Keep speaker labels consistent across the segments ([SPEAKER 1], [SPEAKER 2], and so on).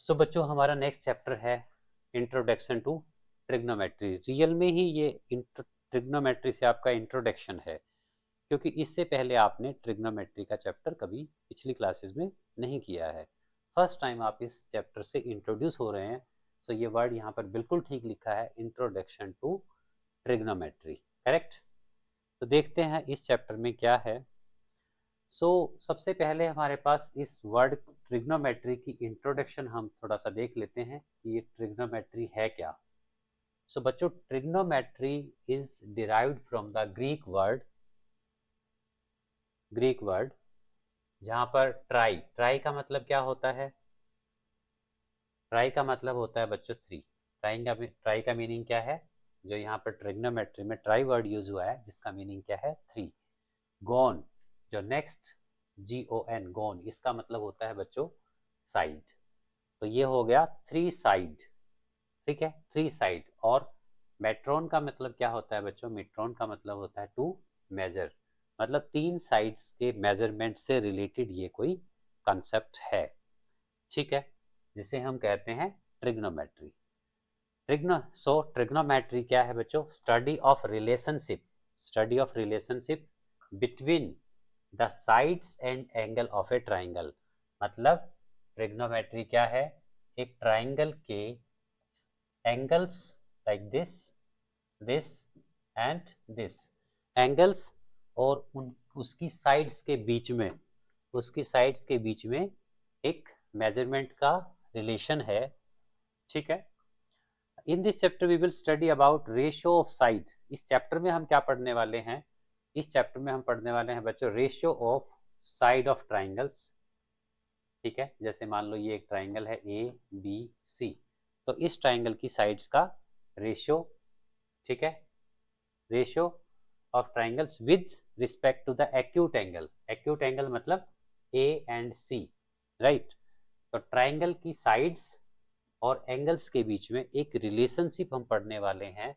[SPEAKER 1] सो बच्चों हमारा next chapter है इंट्रोडक्शन टू ट्रिग्नोमेट्री। रियल में ही ये ट्रिग्नोमेट्री से आपका इंट्रोडक्शन है, क्योंकि इससे पहले आपने ट्रिग्नोमेट्री का चैप्टर कभी पिछली क्लासेस में नहीं किया है। फर्स्ट टाइम आप इस चैप्टर से इंट्रोड्यूस हो रहे हैं। सो ये वर्ड यहाँ पर बिल्कुल ठीक लिखा है, इंट्रोडक्शन टू ट्रिग्नोमेट्री, करेक्ट। तो देखते हैं इस चैप्टर में क्या है। सबसे पहले हमारे पास इस वर्ड ट्रिग्नोमेट्री की इंट्रोडक्शन हम थोड़ा सा देख लेते हैं कि ये ट्रिग्नोमेट्री है क्या। बच्चों, trigonometry is derived from the Greek word जहां पर ट्राई का मतलब क्या होता है? ट्राई का मतलब होता है बच्चों थ्री। ट्राई का मीनिंग क्या है? जो यहाँ पर ट्रिग्नोमेट्री में ट्राई वर्ड यूज हुआ है जिसका मीनिंग क्या है? थ्री। गॉन, जो नेक्स्ट GON, गॉन, इसका मतलब होता है बच्चों साइड। तो ये हो गया थ्री साइड, ठीक है, थ्री साइड। और मेट्रॉन का मतलब क्या होता है बच्चों? मेट्रॉन का मतलब होता है टू मेजर, मतलब तीन साइड्स के मेजरमेंट से रिलेटेड ये कोई कंसेप्ट है, ठीक है, जिसे हम कहते हैं ट्रिग्नोमेट्री। ट्रिग्नोमेट्री क्या है बच्चों? Study of relationship between the sides and angle of A triangle. मतलब ट्रिग्नोमेट्री क्या है? एक ट्राइंगल के angles like this and this angles, और उसकी साइड्स के बीच में एक मेजरमेंट का रिलेशन है, ठीक है। In this chapter we will study about ratio of side. इस चैप्टर में हम क्या पढ़ने वाले हैं? इस चैप्टर में हम पढ़ने वाले हैं बच्चों ratio of side of triangles, ठीक है। जैसे मान लो ये एक ट्राइंगल है ABC, तो इस ट्राइंगल की साइड्स का रेशियो, ठीक है, ratio of triangles with respect to the acute angle. Acute angle मतलब A and C, राइट। तो ट्राइंगल की साइड्स और एंगल्स के बीच में एक रिलेशनशिप हम पढ़ने वाले हैं।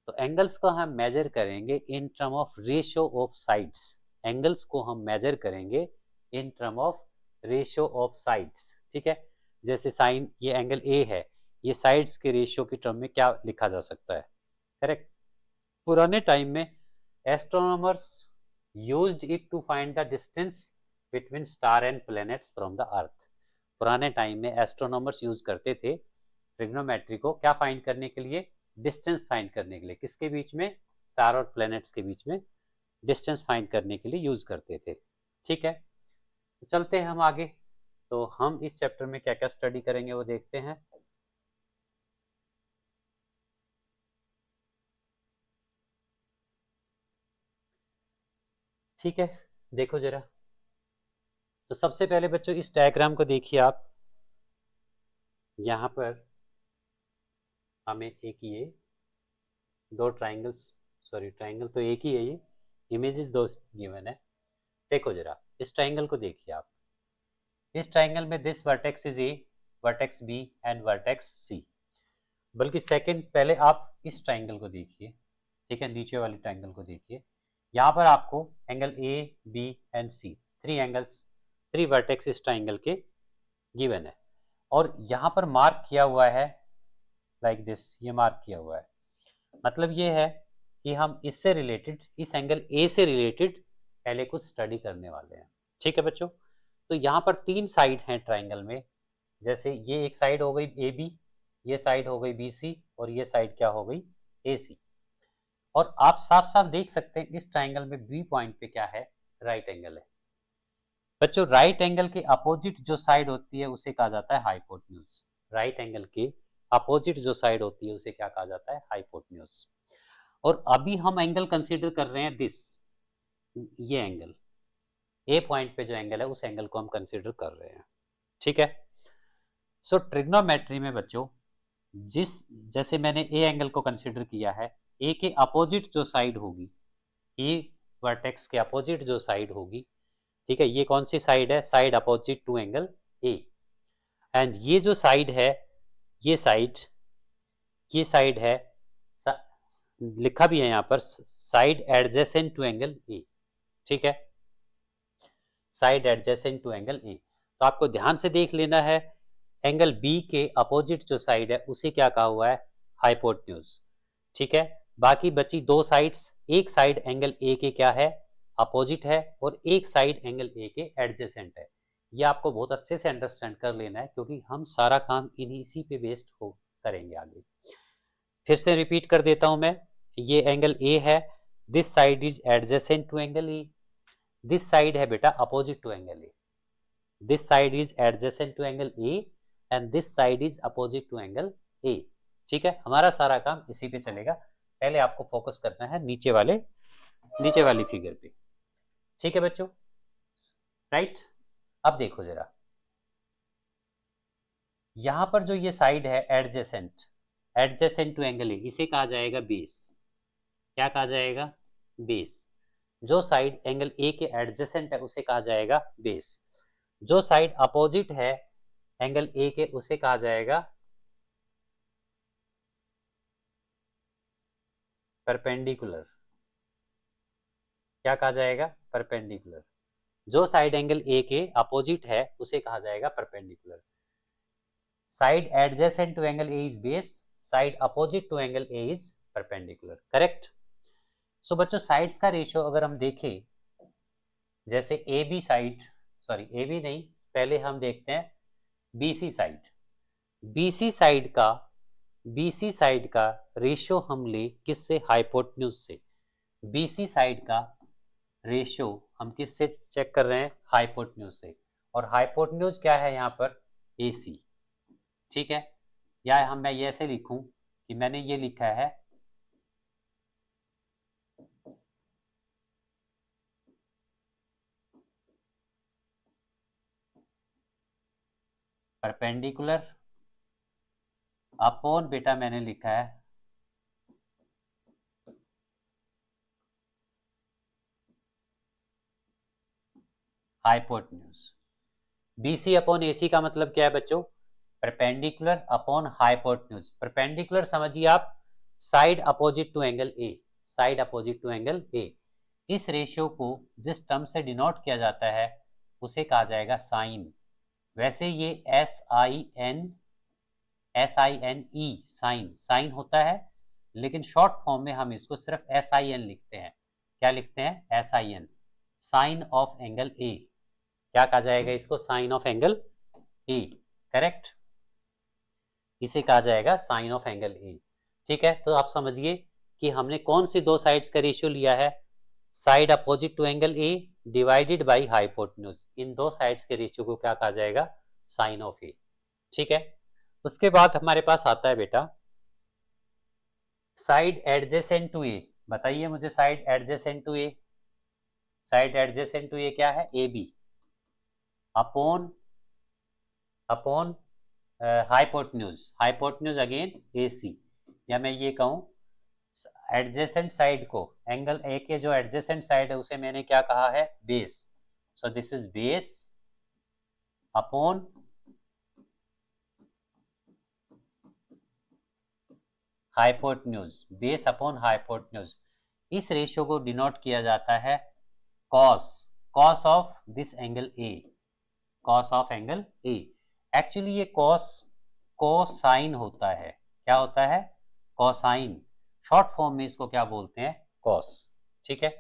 [SPEAKER 1] तो एंगल्स को हम मेजर करेंगे in term of ratio of sides. Angles को हम मेजर करेंगे in term of ratio of sides, ठीक है। जैसे साइन, ये एंगल A है, ये साइड्स के रेशियो की टर्म में क्या लिखा जा सकता है? करेक्ट। पुराने टाइम में astronomers used it to find the distance between star and planets from the earth. पुराने टाइम में एस्ट्रोनॉमर्स यूज करते थे ट्रिग्नोमेट्री को क्या फाइंड करने के लिए? डिस्टेंस फाइंड करने के लिए। किसके बीच में? स्टार और प्लैनेट्स के बीच में डिस्टेंस फाइंड करने के लिए यूज करते थे, ठीक है। तो चलते हैं हम आगे। तो हम इस चैप्टर में क्या क्या स्टडी करेंगे वो देखते हैं। ठीक है, देखो जरा। तो सबसे पहले बच्चों इस डायग्राम को देखिए आप। यहाँ पर हमें एक ये दो ट्राइंगल्स, सॉरी ट्राइंगल तो एक ही है, ये इमेजेस दो गिवन है। देखो जरा इस ट्राइंगल को देखिए आप। इस ट्राइंगल में this vertex is A, vertex B and vertex C। बल्कि सेकंड पहले आप इस ट्राइंगल को देखिए, ठीक है, नीचे वाली ट्राइंगल को देखिए। यहाँ पर आपको angle A, B and C, three angles, three vertex इस ट्राइंगल के गिवन है। और यहाँ पर मार्क किया हुआ है लाइक दिस, ये मार्क किया हुआ है। मतलब ये है कि हम इससे रिलेटेड, इस एंगल A से रिलेटेड पहले कुछ स्टडी करने वाले हैं, ठीक है बच्चों। तो यहाँ पर तीन साइड हैं ट्राइंगल में। जैसे ये एक साइड हो गई AB, ये साइड हो गई BC, और ये साइड क्या हो गई? AC। और आप साफ साफ देख सकते हैं इस ट्राइंगल में B पॉइंट पे क्या है? राइट एंगल है। बच्चों राइट एंगल के अपोजिट जो साइड होती है उसे कहा जाता है हाइपोटेन्यूज। राइट एंगल के अपोजिट जो साइड होती है उसे क्या कहा जाता है? हाइपोटेन्यूज। और अभी हम एंगल कंसीडर कर रहे हैं दिस, ये एंगल A पॉइंट पे जो एंगल है उस एंगल को हम कंसीडर कर रहे हैं, ठीक है। ट्रिग्नोमेट्री में बच्चों जैसे मैंने A एंगल को कंसीडर किया है, A के अपोजिट जो साइड होगी, A वर्टेक्स के अपोजिट जो साइड होगी, ठीक है, ये कौन सी साइड है? Side opposite to angle A। And ये जो साइड है, ये साइड है, लिखा भी है यहाँ पर, side adjacent to angle A, ठीक है, side adjacent to angle A। तो आपको ध्यान से देख लेना है एंगल बी के अपोजिट जो साइड है उसे क्या कहा हुआ है, हाइपोटेन्यूज। ठीक है, बाकी बची दो साइड्स, एक साइड एंगल ए के क्या है, अपोजिट है, और एक साइड एंगल ए के एडजेसेंट है। ये आपको बहुत अच्छे से अंडरस्टैंड कर लेना है, क्योंकि हम सारा काम इसी पे बेस्ड हो करेंगे आगे। फिर से रिपीट कर देता हूं मैं, ये एंगल ए है, this side is adjacent to angle A, this side है बेटा opposite to angle A, this side is adjacent to angle A and this side is opposite to angle A. ठीक है, हमारा सारा काम इसी पे चलेगा। पहले आपको फोकस करना है नीचे वाली फिगर पे। ठीक है बच्चों, राइट। अब देखो जरा, यहां पर जो ये साइड है एडजेसेंट टू एंगल ए, इसे कहा जाएगा बेस। क्या कहा जाएगा, बेस। जो साइड एंगल ए के एडजेसेंट है उसे कहा जाएगा बेस। जो साइड अपोजिट है एंगल ए के उसे कहा जाएगा परपेंडिकुलर। क्या कहा जाएगा, परपेंडिकुलर। जो साइड एंगल ए के अपोजिट है उसे कहा जाएगा perpendicular. Side adjacent to angle A is base, side opposite to angle A is perpendicular. Correct. So बच्चों, साइड्स का रेशियो अगर हम देखें, जैसे A B side, sorry A B नहीं, पहले हम देखते हैं बीसी साइड। बीसी साइड का रेशियो हम ले किससे, हाइपोटेन्यूज से। बीसी साइड का रेशियो हम किससे चेक कर रहे हैं, हाइपोटेन्यूज से। और हाइपोटेन्यूज क्या है यहाँ पर, AC। ठीक है, या मैं ये ऐसे लिखूं कि मैंने ये लिखा है परपेंडिकुलर अपॉन, बेटा मैंने लिखा है हाइपोटेन्यूज। BC अपॉन AC का मतलब क्या है बच्चों, परपेंडिकुलर अपॉन हाइपोटेन्यूज। परपेंडिकुलर समझिए आप, side opposite to angle A, side opposite to angle A. इस रेशियो को जिस टर्म से डिनोट किया जाता है उसे कहा जाएगा साइन। वैसे ये SINE साइन होता है, लेकिन शॉर्ट फॉर्म में हम इसको सिर्फ SIN लिखते हैं। क्या लिखते हैं, SIN, sine of angle A. क्या कहा जाएगा इसको, sine of angle A. Correct, इसे कहा जाएगा साइन ऑफ एंगल ए। ठीक है, तो आप समझिए कि हमने कौन सी दो साइड्स का रेशियो लिया है, side opposite to angle A divided by hypotenuse. इन दो साइड्स के रेशियो को क्या कहा जाएगा, साइन ऑफ ए। ठीक है, उसके बाद हमारे पास आता है बेटा साइड एडजेसेंट टू ए। बताइए मुझे, side adjacent to A, side adjacent to A क्या है, AB upon hypotenuse again AC। या मैं ये कहूं, एडजेसेंट साइड को, एंगल ए के जो एडजेसेंट साइड है उसे मैंने क्या कहा है, base. So this is base upon hypotenuse, base upon hypotenuse. इस रेशियो को डिनोट किया जाता है cos of this angle A, cos of angle A. Actually ये कोसाइन होता है। क्या होता है, कोसाइन। शॉर्ट फॉर्म में इसको क्या बोलते हैं, कॉस। ठीक है,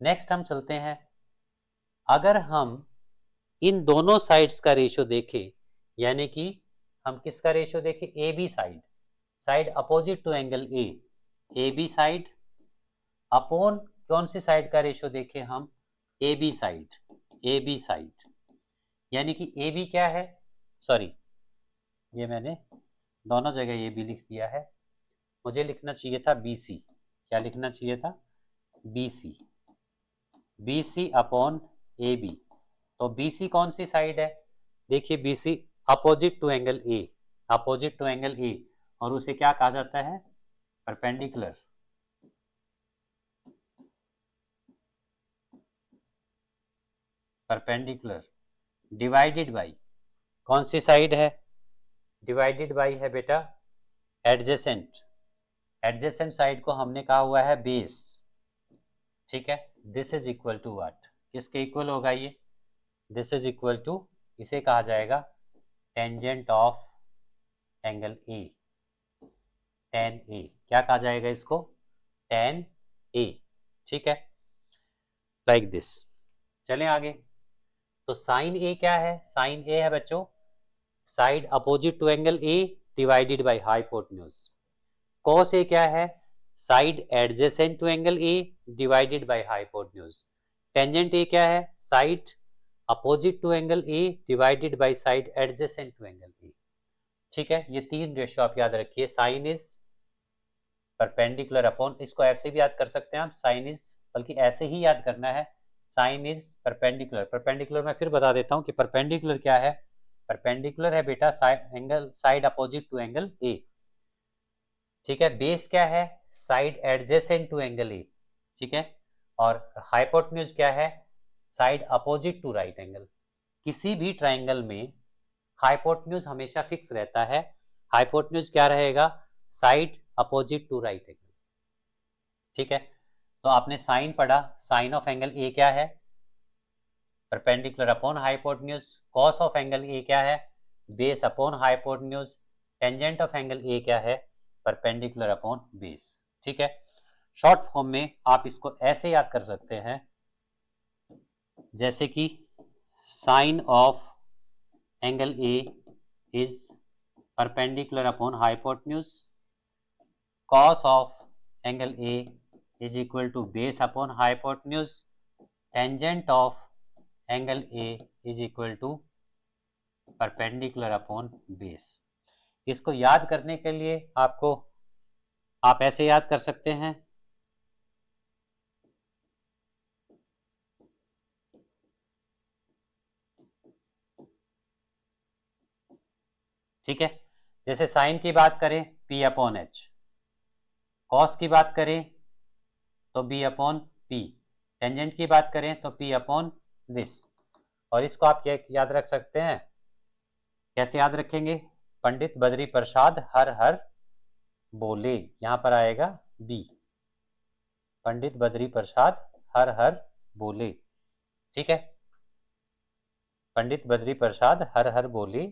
[SPEAKER 1] नेक्स्ट हम चलते हैं, अगर हम इन दोनों साइड्स का रेशियो देखें, यानी कि हम किसका रेशियो देखें, AB side, side opposite to angle A, AB side upon कौन सी साइड का रेशियो देखें हम, AB साइड। यानी कि AB क्या है, सॉरी ये मैंने दोनों जगह AB लिख दिया है, मुझे लिखना चाहिए था BC। क्या लिखना चाहिए था, BC अपॉन AB। तो BC कौन सी साइड है, देखिए BC opposite to angle A, और उसे क्या कहा जाता है, परपेंडिकुलर डिवाइडेड बाई कौन सी साइड है, डिवाइडेड बाई है बेटा एडजेसेंट साइड को हमने कहा हुआ है बेस। ठीक है, this is equal to what, किसके इक्वल होगा ये, दिस इज इक्वल टू इसे कहा जाएगा tangent of angle A, tan A. क्या कहा जाएगा इसको? tan ए। ठीक है, लाइक दिस। चलें आगे। तो साइन ए क्या है? साइन ए है बच्चों side opposite to angle A divided by hypotenuse. Cos A क्या है? Side adjacent to angle A divided by hypotenuse. Tangent A क्या है? Side opposite to angle A divided by side adjacent to angle A. ठीक है, ये तीन ratio आप याद रखिए। साइन इज परपेंडिकुलर अपॉन, इसको ऐसे भी याद कर सकते हैं आप, साइन इज, बल्कि ऐसे ही याद करना है, साइन इज परपेंडिकुलर। परपेंडिकुलर मैं फिर बता देता हूं कि परपेंडिकुलर क्या है। परपेंडिकुलर है बेटा angle side opposite to angle A. ठीक है, बेस क्या है? Side adjacent to angle A. ठीक है, और हाइपोटेन्यूज क्या है? Side opposite to right angle. किसी भी ट्राइंगल में हाइपोटेन्यूज हमेशा फिक्स रहता है। हाइपोटेन्यूज क्या रहेगा? Side opposite to right angle. ठीक है, तो आपने साइन पढ़ा, साइन ऑफ एंगल ए क्या है? Perpendicular upon hypotenuse. Cos of angle A क्या है? Base upon hypotenuse. Tangent of angle A क्या है? Perpendicular upon base. ठीक है, शॉर्ट फॉर्म में आप इसको ऐसे याद कर सकते हैं, जैसे कि sine of angle A is perpendicular upon hypotenuse, cos of angle A is equal to base upon hypotenuse, tangent of angle A is equal to perpendicular upon base। इसको याद करने के लिए आपको आप ऐसे याद कर सकते हैं, ठीक है। जैसे साइन की बात करें P अपॉन H, कॉस की बात करें तो B अपॉन P, टेंजेंट की बात करें तो P अपॉन दिस। और इसको आप याद रख सकते हैं, कैसे याद रखेंगे? पंडित बद्री प्रसाद हर हर बोले, यहां पर आएगा B। पंडित बद्री प्रसाद हर हर बोले। ठीक है, पंडित बद्री प्रसाद हर हर बोले।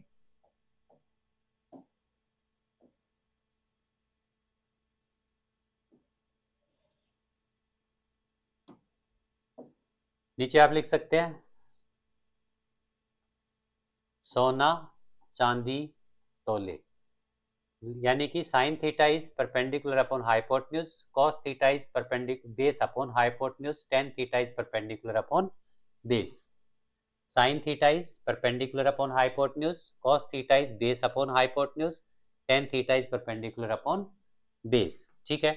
[SPEAKER 1] नीचे आप लिख सकते हैं सोना चांदी तोले, यानी कि sine theta is perpendicular upon hypotenuse, cos theta is perpendicular base upon hypotenuse, tan theta is perpendicular upon base. Sign theta is perpendicular upon hypotenuse, cos theta is base upon hypotenuse, tan theta is perpendicular upon base. ठीक है,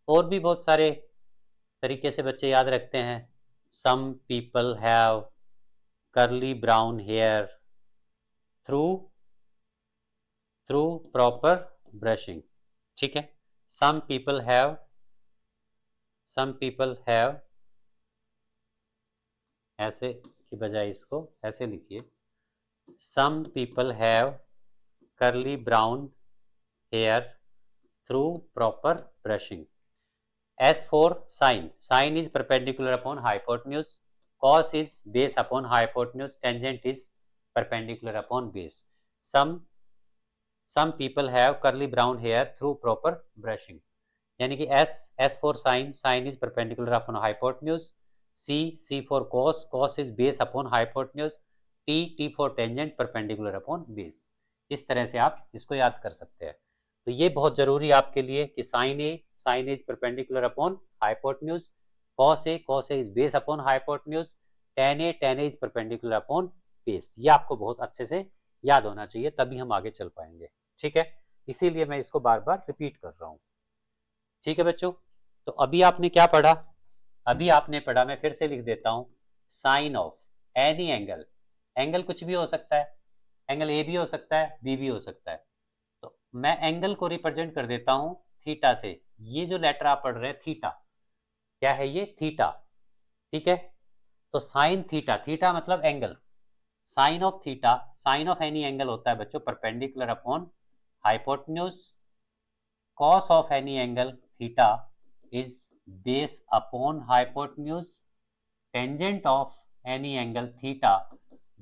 [SPEAKER 1] और भी बहुत सारे तरीके से बच्चे याद रखते हैं। Some people have curly brown hair through proper brushing. ठीक है, सम पीपल हैव, ऐसे की बजाय इसको ऐसे लिखिए, some people have curly brown hair through proper brushing. As for sine, sine is perpendicular upon hypotenuse, cos is base upon hypotenuse, tangent is perpendicular upon base. Some people have curly brown hair through proper brushing। यानी कि S for sine, sine is perpendicular upon hypotenuse, C for cos is base upon hypotenuse, T for tangent perpendicular upon base। इस तरह से आप इसको याद कर सकते हैं। तो ये बहुत जरूरी आपके लिए कि sine A is perpendicular upon hypotenuse, cos A is base upon hypotenuse, tan A is perpendicular upon base. ये आपको बहुत अच्छे से याद होना चाहिए, तभी हम आगे चल पाएंगे। ठीक है, इसीलिए मैं इसको बार बार रिपीट कर रहा हूं। ठीक है बच्चों, तो अभी आपने क्या पढ़ा? अभी आपने पढ़ा, मैं फिर से लिख देता हूं, sine of any angle. Angle कुछ भी हो सकता है, एंगल ए भी हो सकता है, बी भी हो सकता है। तो मैं एंगल को रिप्रेजेंट कर देता हूं थीटा से। ये जो लेटर आप पढ़ रहे हैं थीटा, क्या है ये? थीटा। ठीक है, तो साइन थीटा, थीटा मतलब angle, sine of theta, sine of any angle होता है बच्चों perpendicular upon hypotenuse, cos of any angle theta is base upon hypotenuse, tangent of any angle theta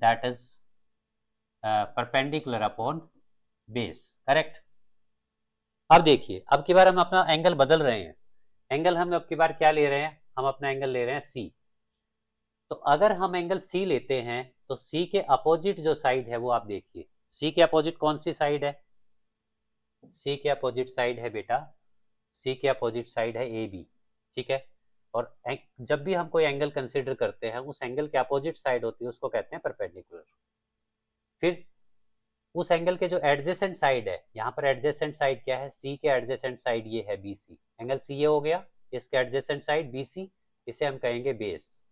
[SPEAKER 1] that is perpendicular upon base, correct. अब देखिए, अब की बार हम अपना angle बदल रहे हैं। एंगल हम अब की बार क्या ले रहे हैं, हम अपना एंगल ले रहे हैं सी। तो अगर हम एंगल सी लेते हैं तो सी के अपोजिट जो साइड है वो आप देखिए, सी के अपोजिट कौन सी साइड है, सी के अपोजिट साइड है बेटा, सी के अपोजिट साइड है ए बी, ठीक है। और जब भी हम कोई एंगल कंसीडर करते हैं उस एंगल के अपोजिट साइड होती है उसको कहते हैं परपेंडिकुलर। फिर उस एंगल के जो एडजेसेंट साइड है, यहाँ पर एडजेसेंट साइड क्या है, सी के एडजेसेंट साइड ये है बी सी, एंगल सी ये हो गया, इसके एडजेसेंट साइड बी सी, इसे हम कहेंगे बेस।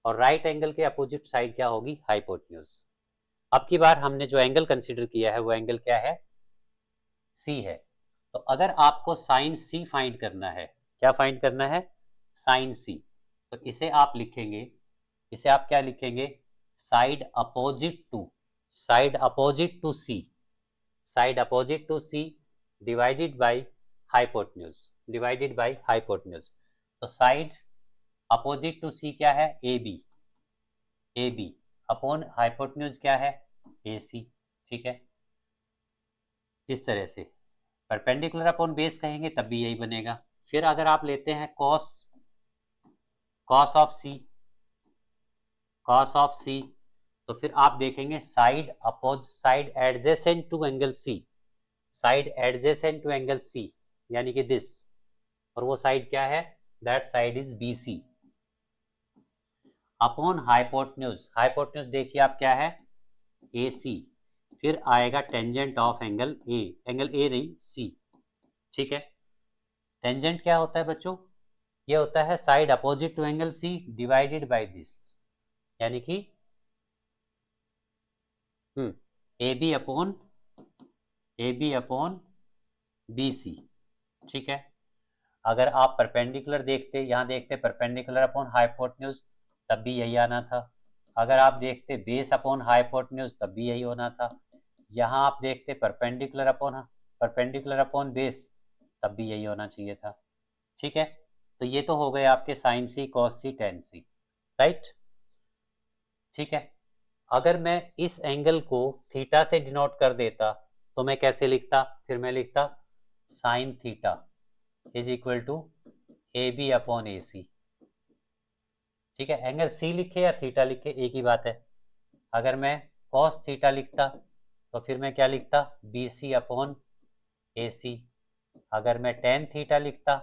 [SPEAKER 1] और राइट एंगल के अपोजिट साइड क्या होगी, हाइपोटेन्यूज। अब की बार हमने जो एंगल कंसीडर किया है वो एंगल क्या है, सी है। तो अगर आपको साइन सी फाइंड करना है, क्या फाइंड करना है, साइन सी, तो इसे आप लिखेंगे, इसे आप क्या लिखेंगे, side opposite to, side opposite to C, side opposite to C divided by hypotenuse, divided by hypotenuse. तो साइड अपोजिट टू सी क्या है, A B, A B upon hypotenuse क्या है, ए सी, ठीक है। इस तरह से परपेंडिकुलर अपॉन बेस कहेंगे तब भी यही बनेगा। फिर अगर आप लेते हैं cos, cos of C, cos of C, तो फिर आप देखेंगे side oppose, side adjacent to angle C, side adjacent to angle C यानी कि दिस, और वो साइड क्या है, that side is B C, upon hypotenuse, hypotenuse देखिए आप क्या है, ए सी, फिर आएगा tangent of angle A, angle A नहीं सी, ठीक है। टेंजेंट क्या होता है बच्चों, ये होता है side opposite to angle C divided by this, यानी कि A B upon, A B upon B C, ठीक है। अगर आप परपेंडिकुलर देखते, यहाँ देखते परपेंडिकुलर अपॉन हाइपोटेन्यूज तब भी यही आना था। अगर आप देखते बेस अपॉन हाइपोटेन्यूज तब भी यही होना था। यहाँ आप देखते परपेंडिकुलर अपॉन बेस तब भी यही होना चाहिए था, ठीक है। तो ये तो हो गए आपके साइन सी, कॉस सी, टेन सी, राइट, ठीक है। अगर मैं इस एंगल को थीटा से डिनोट कर देता तो मैं कैसे लिखता, फिर मैं लिखता sine theta is equal to A B upon A C, ठीक है। एंगल सी लिखे या थीटा लिखे एक ही बात है। अगर मैं कॉस थीटा लिखता तो फिर मैं क्या लिखता, बी सी अपॉन ए सी। अगर मैं टेन थीटा लिखता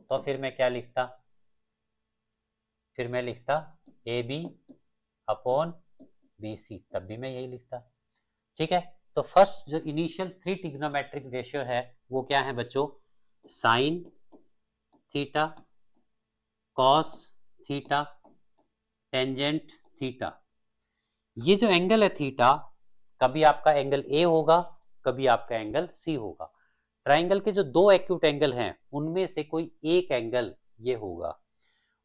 [SPEAKER 1] तो फिर मैं क्या लिखता, फिर मैं लिखता A B upon B C, तब भी मैं यही लिखता, ठीक है। तो फर्स्ट जो इनिशियल थ्री ट्रिग्नोमेट्रिक रेशियो है वो क्या है बच्चों, sine theta, cos theta, tangent theta. ये जो एंगल है थीटा, कभी आपका एंगल ए होगा, कभी आपका एंगल सी होगा। ट्राइंगल के जो दो एक्यूट एंगल हैं उनमें से कोई एक एंगल ये होगा,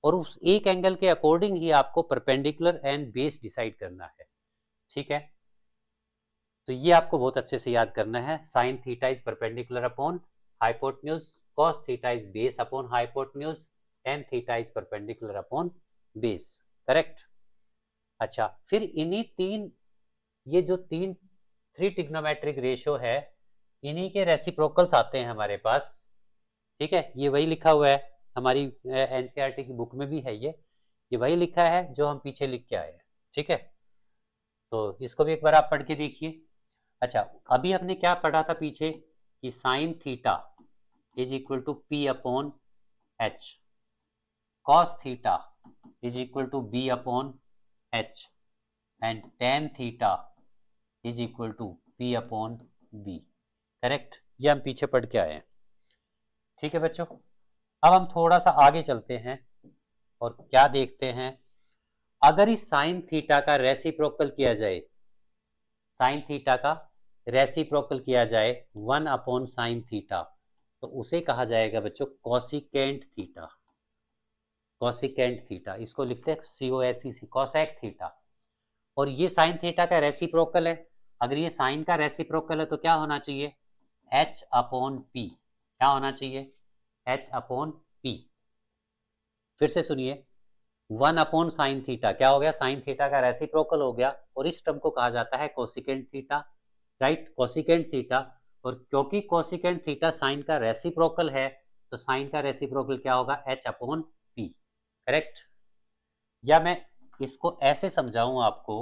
[SPEAKER 1] और उस एक एंगल के अकॉर्डिंग ही आपको परपेंडिकुलर एंड बेस डिसाइड करना है, ठीक है। तो ये आपको बहुत अच्छे से याद करना है, sign theta is perpendicular upon hypotenuse, cos theta is base upon hypotenuse, tan theta is perpendicular upon base, correct. अच्छा, फिर इन्हीं तीन, ये जो तीन थ्री ट्रिग्नोमेट्रिक रेशियो है इन्हीं के रेसिप्रोकल्स आते हैं हमारे पास, ठीक है। ये वही लिखा हुआ है हमारी एनसीईआरटी की बुक में भी है, ये वही लिखा है जो हम पीछे लिख के आए हैं, ठीक है। तो इसको भी एक बार आप पढ़ के देखिए। अच्छा, अभी हमने क्या पढ़ा था पीछे कि sine theta is equal to P upon H, cos theta is equal to B upon H, and tan theta is equal to P upon B, correct. ये हम पीछे पढ़ के आए हैं, ठीक है बच्चों। अब हम थोड़ा सा आगे चलते हैं और क्या देखते हैं, अगर इस साइन थीटा का रेसिप्रोकल किया जाए, साइन थीटा का रेसिप्रोकल किया जाए वन अपॉन साइन थीटा, तो उसे कहा जाएगा बच्चों कॉसिकेंट थीटा, कॉसिकेंट थीटा, इसको लिखते हैं COSEC, कॉसेक थीटा। और ये साइन थीटा का रेसिप्रोकल है, अगर ये साइन का रेसिप्रोकल है तो क्या होना चाहिए, H अपॉन P, क्या होना चाहिए, H अपॉन P। फिर से सुनिए, 1 अपॉन साइन थीटा क्या हो गया, साइन थीटा का रेसिप्रोकल हो गया, और इस टर्म को कहा जाता है cosecant theta, right, cosecant theta. और क्योंकि कोसिकेंट थीटा साइन का रेसिप्रोकल है, तो साइन का रेसिप्रोकल क्या होगा, h अपॉन पी, करेक्ट। या मैं इसको ऐसे समझाऊं आपको,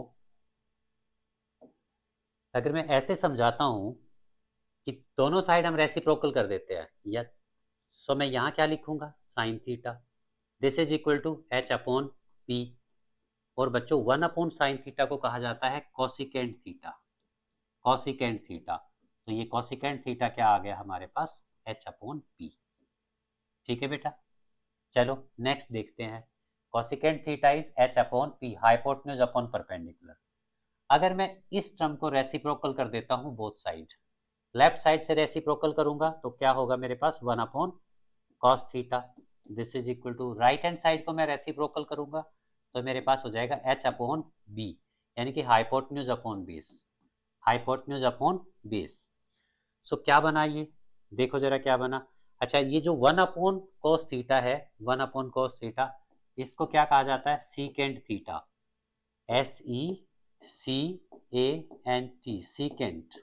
[SPEAKER 1] अगर मैं ऐसे समझाता हूं कि दोनों साइड हम रेसिप्रोकल कर देते हैं, या सो मैं यहाँ क्या लिखूंगा, sine theta, this is equal to h upon P. और बच्चों 1 अपॉन साइन थीटा को कहा जाता है कॉसिकेंट थीटा, कॉसिकेंट थीटा। तो ये कॉसिकेंट थीटा क्या आ गया हमारे पास, h अपॉन पी। ठीक है बेटा, चलो नेक्स्ट देखते हैं। Cosecant theta is h upon P, hypotenuse upon perpendicular. अगर मैं इस टर्म को रेसिप्रोकल कर देता हूँ बोथ साइड, लेफ्ट साइड से रेसिप्रोकल करूंगा तो क्या होगा मेरे पास, 1 upon cos theta, this is equal to, right hand side को मैं रेसिप्रोकल करूंगा तो मेरे पास हो जाएगा h अपॉन बी, यानी कि hypotenuse upon base, hypotenuse upon base. So क्या बना ये, देखो जरा क्या बना। अच्छा, ये जो 1 अपॉन कोस थीटा है, 1 अपॉन कोस थीटा, इसको क्या कहा जाता है, secant theta, SECANT, secant,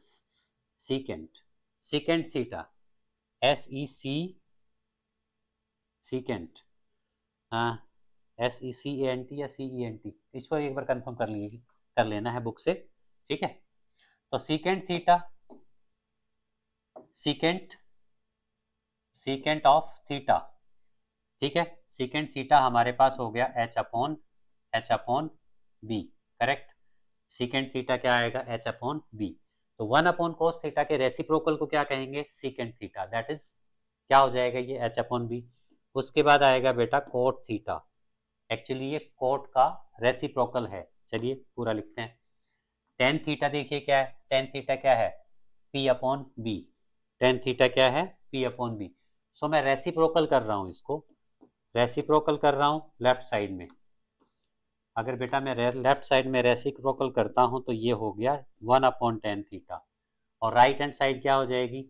[SPEAKER 1] secant, secant theta, secant, SECANT या CENT, इसको एक बार कंफर्म कर लेना है बुक से, ठीक है। तो secant theta, secant, secant of theta, ठीक है, सीकेंट थीटा हमारे पास हो गया h upon B, correct. Secant theta क्या आएगा, h अपॉन बी। तो 1 अपॉन कोस थीटा के रेसिप्रोकल को क्या कहेंगे, सीकेंट थीटा, दैट इज क्या हो जाएगा ये, h अपॉन बी। उसके बाद आएगा बेटा कोट थीटा, एक्चुअली ये कोट का रेसिप्रोकल है, चलिए पूरा लिखते हैं। टेन थीटा देखिए क्या है, टेन थीटा क्या है, p upon B, tan theta क्या है, p अपॉन बी। सो मैं रेसिप्रोकल कर रहा हूँ इसको, रेसिप्रोकल कर रहा हूँ लेफ्ट साइड में। अगर बेटा मैं लेफ्ट साइड में रेसिप्रोकल करता हूँ तो ये हो गया 1 अपॉन टेन थीटा, और राइट हैंड साइड क्या हो जाएगी,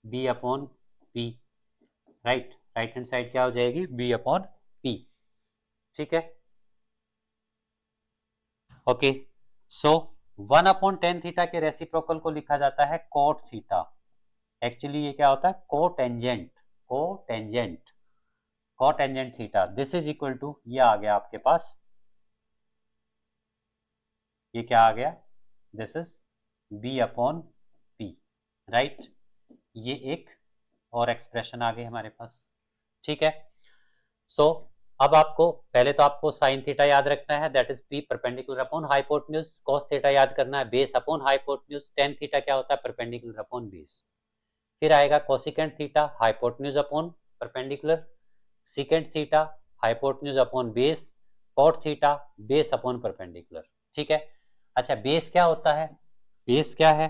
[SPEAKER 1] b upon P, right, right hand side क्या हो जाएगी, b अपॉन पी, ठीक है, ओके। सो 1 अपॉन टेन थीटा के रेसिप्रोकल को लिखा जाता है कोट थीटा, एक्चुअली ये क्या होता है, cotangent, cotangent, cotangent theta, this is equal to, ये आ गया आपके पास, ये क्या आ गया, this is b upon P, right. ये एक और एक्सप्रेशन आ गई हमारे पास, ठीक है। सो अब आपको पहले तो आपको साइन थीटा याद रखना है, that is p perpendicular upon hypotenuse, cos theta याद करना है, base upon hypotenuse, tan theta क्या होता है, परपेंडिकुलर अपॉन बेस। फिर आएगा cosecant theta, hypotenuse upon perpendicular, secant theta, hypotenuse upon base, cot theta, base upon perpendicular, ठीक है। अच्छा, बेस क्या होता है, बेस क्या है,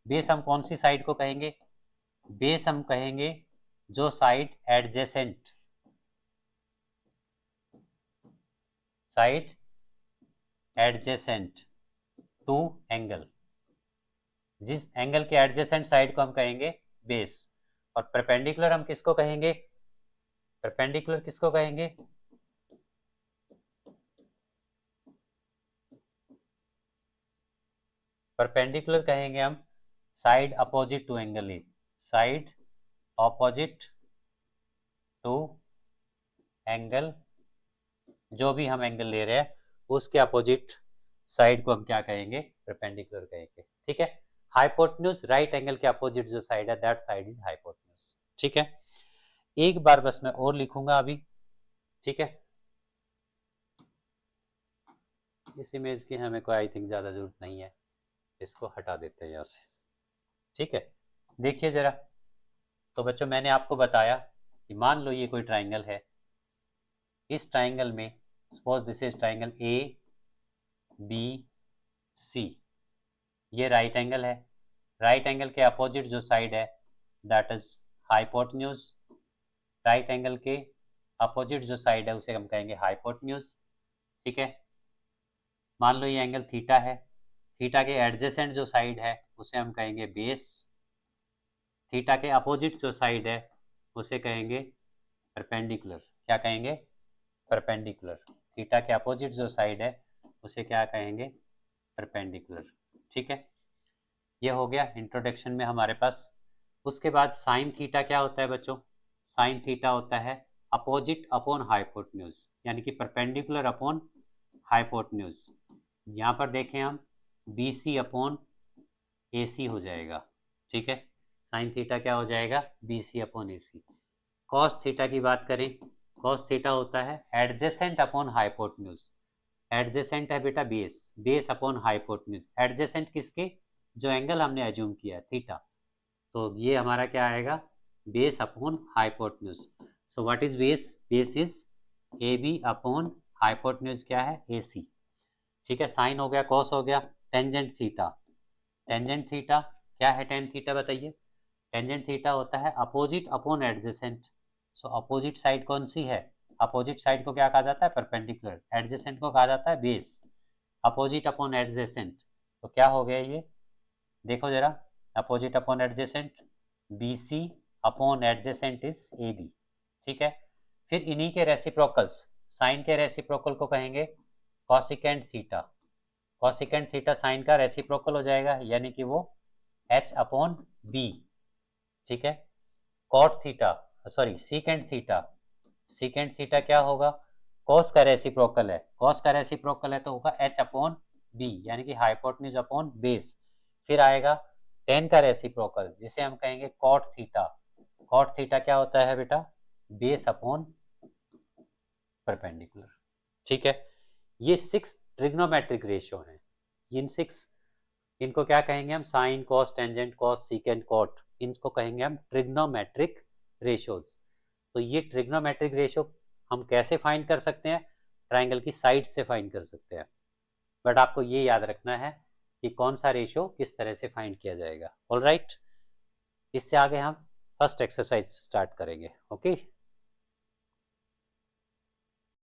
[SPEAKER 1] बेस हम कौन सी साइड को कहेंगे, बेस हम कहेंगे जो side adjacent, side adjacent to angle, जिस एंगल के एडजेसेंट साइड को हम कहेंगे बेस। और परपेंडिकुलर हम किसको कहेंगे, परपेंडिकुलर किसको कहेंगे, परपेंडिकुलर कहेंगे हम side opposite to angle A, side opposite to angle, जो भी हम एंगल ले रहे हैं उसके अपोजिट साइड को हम क्या कहेंगे, परपेंडिकुलर कहेंगे, ठीक है। हाइपोटेन्यूज, राइट एंगल के अपोजिट जो साइड है दैट साइड इज हाइपोटेन्यूज, ठीक है। एक बार बस मैं और लिखूंगा अभी, ठीक है। इस इमेज की हमें कोई आई थिंक ज़्यादा ज़रूरत नहीं है, इसको हटा देते हैं यहाँ से, ठीक है। देखिए ज़रा, तो बच्चों मैंने आपको बताया कि मान लो ये कोई ट्राइंगल है, इस ट्राइंगल में suppose this is triangle A B C, ये राइट एंगल है, राइट एंगल के अपोजिट जो साइड है that is hypotenuse, right angle के अपोजिट जो साइड है उसे हम कहेंगे हाइपोटेन्यूज, ठीक है। मान लो ये एंगल थीटा है, थीटा के एडजेसेंट जो साइड है उसे हम कहेंगे बेस, थीटा के अपोजिट जो साइड है उसे कहेंगे परपेंडिकुलर, क्या कहेंगे, परपेंडिकुलर, थीटा के अपोजिट जो साइड है उसे क्या कहेंगे, परपेंडिकुलर। ठीक है, ये हो गया इंट्रोडक्शन में हमारे पास। उसके बाद साइन थीटा क्या होता है बच्चों, साइन थीटा होता है अपोजिट अपॉन हाइपोटेन्यूज, यानी कि परपेंडिकुलर अपॉन हाइपोटेन्यूज। यहाँ पर देखें हम बी सी अपॉन ए सी हो जाएगा। ठीक है, साइन थीटा क्या हो जाएगा, B C upon A C. Cos theta की बात करें, कॉस थीटा होता है एडजेसेंट अपॉन हाइपोटेन्यूज। एडजेसेंट है बेटा base, base upon hypotenuse. Adjacent किसके, जो एंगल हमने एज्यूम किया है थीटा, तो ये हमारा क्या आएगा, base upon hypotenuse. So what is base, base is A B upon hypotenuse क्या है, ए सी। ठीक है, साइन हो गया, कॉस हो गया। टेंजेंट थीटा, टेंजेंट थीटा क्या है, टेन थीटा बताइए। टेंजेंट थीटा होता है अपोजिट अपॉन एडजेसेंट। सो अपोजिट साइड कौन सी है, अपोजिट साइड को क्या कहा जाता है, परपेंडिकुलर। एडजेसेंट को कहा जाता है बेस। अपोजिट अपॉन एडजेसेंट, तो क्या हो गया ये, देखो जरा, opposite upon adjacent B C upon adjacent is A B. ठीक है, फिर इन्हीं के रेसिप्रोकल्स, साइन के रेसिप्रोकल को कहेंगे cosecant theta. Cosecant theta sine का रेसिप्रोकल हो जाएगा, यानी कि वो एच अपॉन बी। ठीक है, cot theta, sorry secant theta, secant theta क्या होगा, कॉस का रेसिप्रोकल है, कॉस का रेसिप्रोकल है तो होगा एच अपॉन बी, यानी कि हाइपोटेन्यूज अपॉन बेस। फिर आएगा टेन का रेसिप्रोकल, जिसे हम कहेंगे कॉट थीटा। कॉट थीटा क्या होता है बेटा, बेस अपॉन परपेंडिकुलर। ठीक है, ये 6 ट्रिग्नोमेट्रिक रेशियो हैं। इन 6, इनको क्या कहेंगे हम, sine cos tangent cos secant cot, इनको कहेंगे हम ट्रिग्नोमेट्रिक रेशियोज। तो ये ट्रिग्नोमेट्रिक रेशियो हम कैसे फाइंड कर सकते हैं, ट्राइंगल की साइड से फाइंड कर सकते हैं। बट आपको ये याद रखना है कि कौन सा रेशियो किस तरह से फाइंड किया जाएगा। ऑलराइट, इससे आगे हम फर्स्ट एक्सरसाइज स्टार्ट करेंगे। ओके।